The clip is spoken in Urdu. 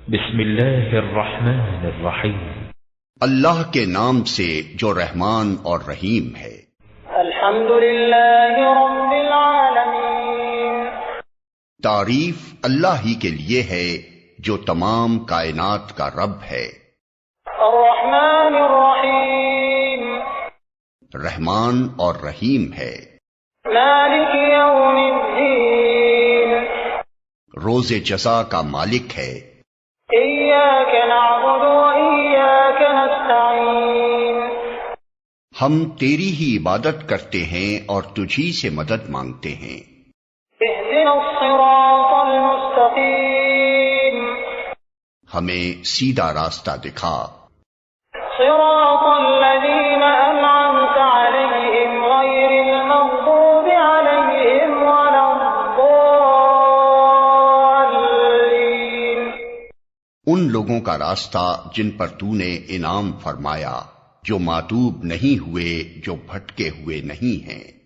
بسم اللہ الرحمن الرحیم، اللہ کے نام سے جو رحمان اور رحیم ہے۔ الحمد للہ رب العالمین، تعریف اللہ ہی کے لیے ہے جو تمام کائنات کا رب ہے۔ الرحمن الرحیم، رحمان اور رحیم ہے۔ مالک یوم الدین، روز جزا کا مالک ہے۔ ایاک نعبد و ایاک نستعین، ہم تیری ہی عبادت کرتے ہیں اور تجھی سے مدد مانگتے ہیں۔ اہدنا الصراط المستقیم، ہمیں سیدھا راستہ دکھا۔ صراط الذین انعمت علیہم غیر المغضوب علیہم ولا الضالین، ان لوگوں کا راستہ جن پر تو نے انعام فرمایا، جو ماتوب نہیں ہوئے، جو بھٹکے ہوئے نہیں ہیں۔